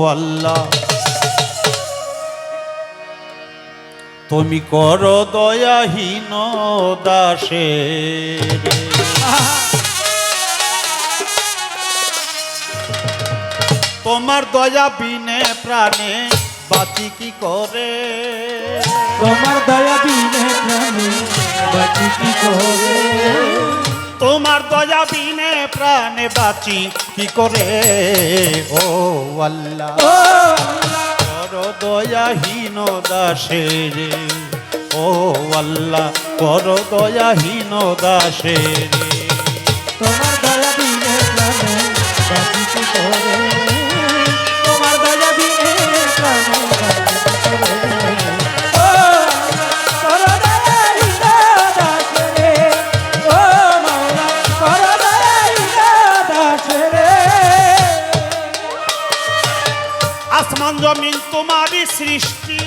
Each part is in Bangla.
আল্লাহ তুমি করো দয়াহীন দাসের তোমার দয়া বিনে প্রাণে বাঁচি কি করে তোমার দয়া বিনে প্রাণে বাঁচি কি করে তোমার দয়া বিনে প্রাণে বাঁচি কি করে ও আল্লাহ করো দয়াহীন দাসের ও আল্লাহ করো দয়াহীন দাসের তোমার দয়া বিনে প্রাণে বাঁচি কি করে তোমার দয়া বিনে প্রাণে বাঁচি কি করে ও করো দয়াহীন দাসেরে ও মাওলা করো দয়াহীন দাসেরে আসমান জমিন তোমারই সৃষ্টি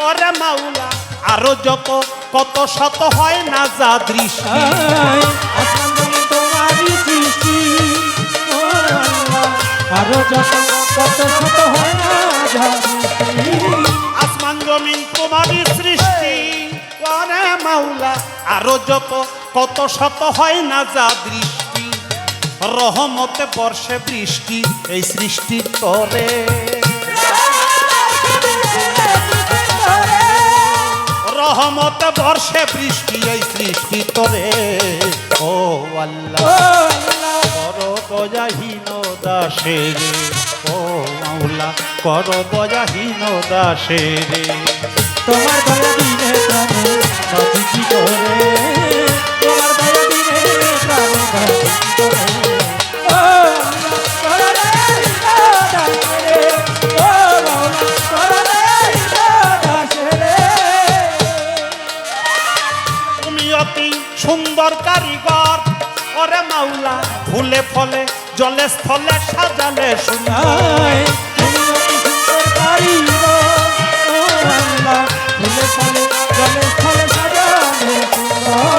ওরে মাওলা আরো যত কত শত হয় না যা দৃষ্টি আসমান জমিন তোমারই সৃষ্টি ও আল্লাহ আরো যত কত শত হয় না যা সৃষ্টি আসমান জমিন তোমারই সৃষ্টি ওরে মাওলা আরো যত কত শত হয় না যা দৃষ্টি রহমতে বর্ষে বৃষ্টি এই সৃষ্টির তরে রহমতে বর্ষে বৃষ্টি এই সৃষ্টি তরে ও আল্লাহ করো দয়াহীন দাসের ও মাওলা করো দয়াহীন দাসের তোমার দয়া বিনে প্রাণে বাঁচি কি করে তোমার দয়া বিনে প্রাণে বাঁচি কি করে ও করো দয়াহীন দাসেরে ও মাওলা করো দয়াহীন দাসেরে তুমি অতি সুন্দর কারিগর ওরে মাওলা ফুলে ফলে জলে স্থলে সাজালে সুন্দর তুমি অতি সুন্দর কারিগর ও আল্লাহ ফুলে ফলে জলে স্থলে সাজালে সুন্দর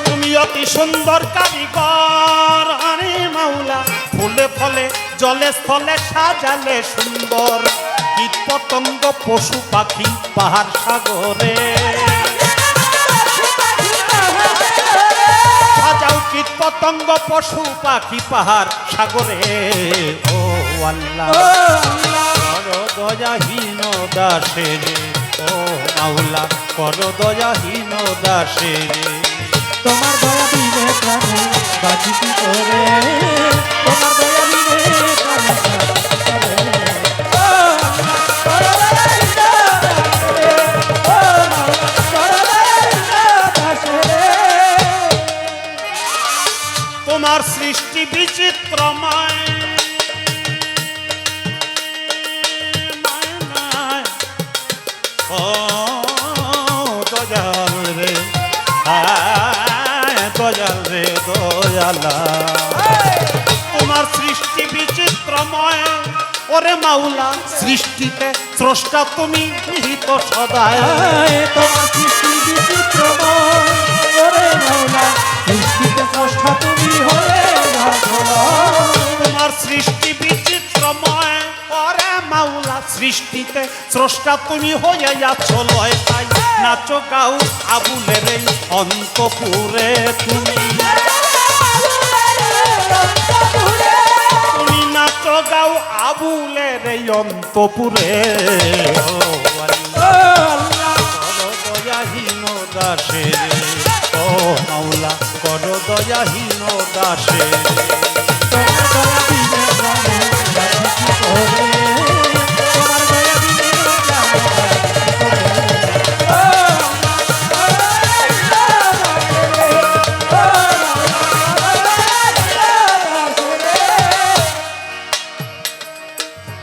তুমি অতি সুন্দর কারিগর আরে মাওলা ফুলে ফলে জলে স্থলে সাজালে সুন্দর কীট পতঙ্গ পশু পাখি পাহাড় সাগরে সাজাও কীট পতঙ্গ পশু পাখি পাহাড় সাগরে ও আল্লাহ করো দয়াহীন দাসের ও মাওলা করো দয়াহীন দাসের তোমার দয়া বিনে প্রাণে বাঁচি কি করে তোমার দয়া বিনে প্রাণে বাঁচি কি করে ও করো দয়াহীন দাসেরে ও মাওলা করো দয়াহীন দাসেরে তোমার সৃষ্টি বিচিত্রময় ও দয়াল রে দয়াল রে দয়ালা তোমার সৃষ্টি বিচিত্রময় ওরে মাওলা সৃষ্টিতে স্রষ্টা তুমি নিহিত সদায় তোমার সৃষ্টি বিচিত্রময় ওরে মাওলা সৃষ্টিতে স্রষ্টা তুমি হয়ে তোমার সৃষ্টি বিচিত্রময় ওরে মাওলা সৃষ্টিতে স্রষ্টা তুমি হয়ে যাচ্ছ লয় পাই নাচো গাও আবুলের এই অন্তপুরে তুমি তুমি নাচো গাও আবুলের এই অন্তপুরে ও আল্লাহ করো দয়াহীন দাসের ও মাওলা করো দয়াহীন দাসের তোমার দয়া বিনে প্রাণে বাঁচি কি করে তোমার দয়া বিনে প্রাণে বাঁচি কি করে ও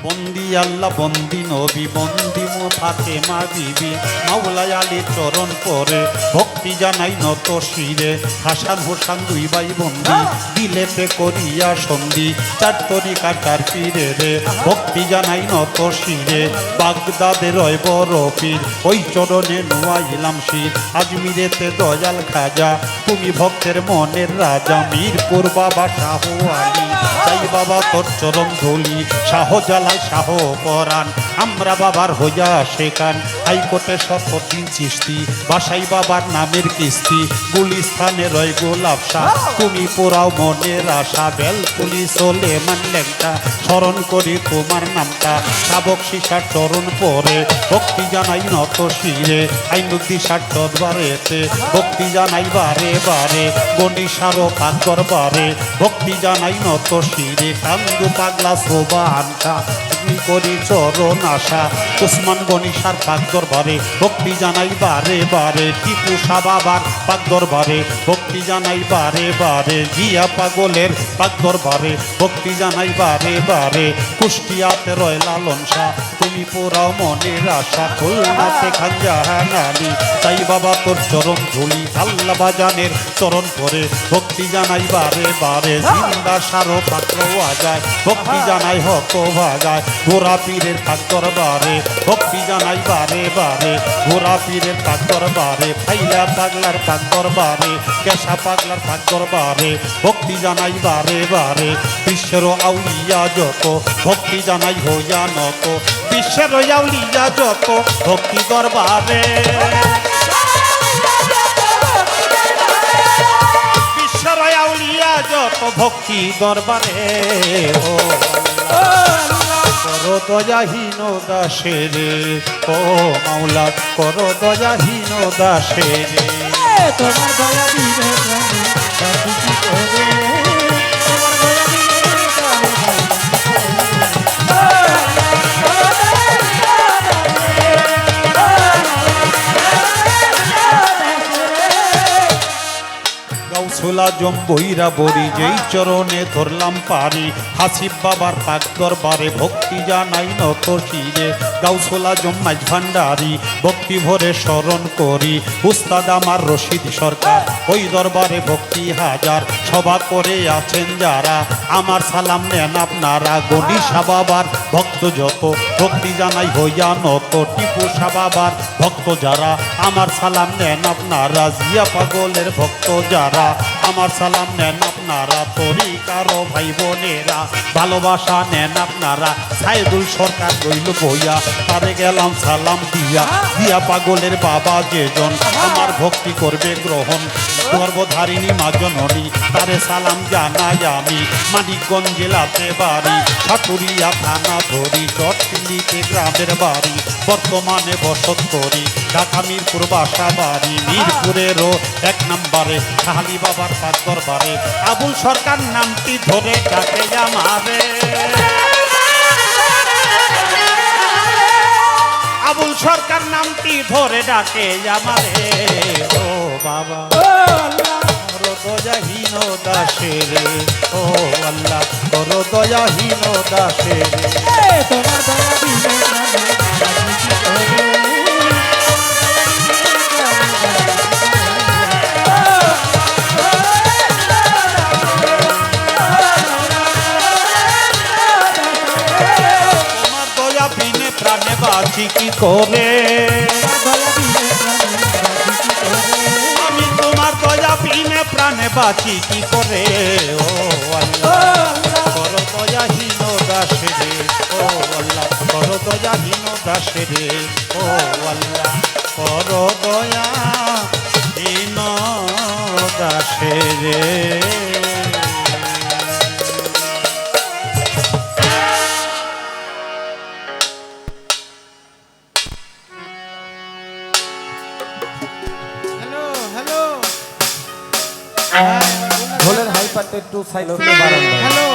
বন্দি আল্লাহ বন্দি নবী বন্দি থাকে মা বিবি মাওলাই আলী চরণ পরে ভক্তি জানাই নত শিরে হাসান হোসান দুই ভাই বন্দি দিলেতে করিয়া সন্ধি চার তরিকা চার পীরে রে ভক্তি জানাই নত শিরে বাগদাদের রয় বড় পীর ওই চরণে নোয়াইলাম শির আজমিরেতে দয়াল খাজা তুমি ভক্তের মনের রাজা মিরপুর বাবা শাহ আলী তাই বাবা তোর চরণ ধুলি শাহজালাল জালাল শাহ পরাণ আমরা বাবার হইয়া শেখান হাইকোর্টে শপথ দিন চিস্তি বাসাই বাবার নামের কিস্তি গুলিস্থানে রয় গোলাপ শাহ তুমি পোড়াও মনের আশা বেলকুলি চলে ল্যাংটা স্মরণ করি তোমার নামটা শাবক শিশার চরণ পরে ভক্তি জানাই নত শিরে আইনুদ্দিশার দরবারেতে ভক্তি জানাই বারে বারে গণিসারো পাকর বারে ভক্তি জানাই নত শিরে কান্দু পাগলা সোবানটা তুমি করি চরণ আশা উসমান গণিসার পাক দরবারে ভক্তি জানাই বারে বারে টিপু শাহ বাবার পাক দরবারে ভক্তি জানাই বারে বারে জিয়া পাগলের পাক দরবারে ভক্তি জানাই বারে বারে কুষ্টিয়াতে রয় লালন শাহ তুমি পোড়াও মনের আশা খুলনাতে খানজাহানানি তাই বাবা তোর চরণ ধুলি আল্লাহ বাজানের চরণ পরে ভক্তি জানাই বারে বারে জিন্দা সারো পাত্র আজায় ভক্তি জানাই হত ভাগায় ঘোরা পীরের পাক দরবারে ভক্তি জানাই বারে বারে ঘোরা পীরের পাক দরবারে ফাইলা পাগলার পাক দরবারে কেশা পাগলার পাক দরবারে ভক্তি জানাই বারে বারে বিশ্বের আউলিয়া যত ভক্তি জানাই হইয়া নত বিশ্বের আউলিয়া যত ভক্তি দরবারে বিশ্বের আউলিয়া যত ভক্তি দরবারে ও করো দয়াহীন দাসের ও মাওলা করো দয়াহীন দাসের তোমার দয়া বিনে প্রাণে বাঁচি কি করে তোমার দয়া বিনে গাউসুলা জম্বইরা বরি যেই চরণে ধরলাম পারি হাসিব বাবার পাক দরবারে ভক্তি জানাই নত শিরে গাউসুলা জম্মাজ ভান্ডারি ভক্তি ভরে স্মরণ করি উস্তাদ আমার রশিদ সরকার ওই দরবারে ভক্তি হাজার সভা করে আছেন যারা আমার সালাম নেন আপনারা গণিসা বাবার ভক্ত যত ভক্তি জানাই হইয়া নত টিপু শাহ বাবার ভক্ত যারা আমার সালাম নেন আপনারা জিয়া পাগলের ভক্ত যারা আমার সালাম নেন আপনারা তরিকারো ভাই বোনেরা ভালোবাসা নেন আপনারা সাইদুল সরকার রইল বইয়া তারে গেলাম সালাম দিয়া দিয়া পাগলের বাবা যেজন আমার ভক্তি করবে গ্রহণ গর্ভধারিণী মা জননী তারে সালাম জানাই আমি মানিকগঞ্জ জেলাতে বাড়ি সাটুরিয়া থানা ধরি চটকিলিতে গ্রামের বাড়ি বর্তমানে বসত করি ঢাকা মিরপুর বাসা বাড়ি মিরপুরেরও 1 নম্বরে শাহালি বাবার পাক দরবারে আবুল সরকার নামটি ধরে ডাকে আমারে আবুল সরকার নামটি ধরে ডাকে আমারে ও বাবা করো দয়াহীন দাসের ও আল্লাহ করো দয়াহীন দাসের তোমার দয়া বিনে প্রাণে বাঁচি কি করে তোমার দয়া বিনে প্রাণে বাঁচি কি করে আমি তোমার দয়া বিনে প্রাণে বাঁচি কি করে ও আল্লাহ করো দয়াহীন দাসেরে ও আল্লাহ করো দয়াহীন দাসেরে ও আল্লাহ করো দয়াহীন দাসেরে ঢোলের হাই পার্টটা একটু সাইড থেকে বাড়ান হ্যালো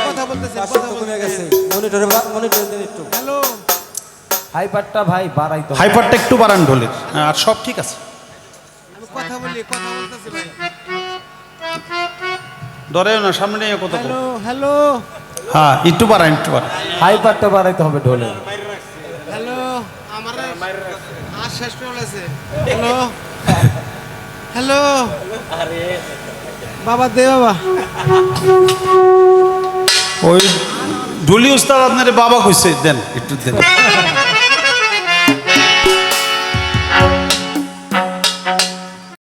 কথা বলতেছে কমে গেছে মনিটরে দেন একটু হ্যালো হাই পার্টটা ভাই বাড়াইতো হাইপারটা একটু বাড়ান ঢোলের আর সব ঠিক আছে কথা বলতেছি ভাই ডরেও না সামনে নিয়ে কত হ্যালো হ্যালো হ্যাঁ একটু বাড়ান হাই পার্টটা বাড়াইতে হবে ঢোলের হ্যালো আমার আর শেষ হয়ে গেছে হ্যালো হ্যালো আরে বাবা দে বাবা ওই ঢুলি উস্তাদ আপনার বাবা কইছে দেন একটু দেন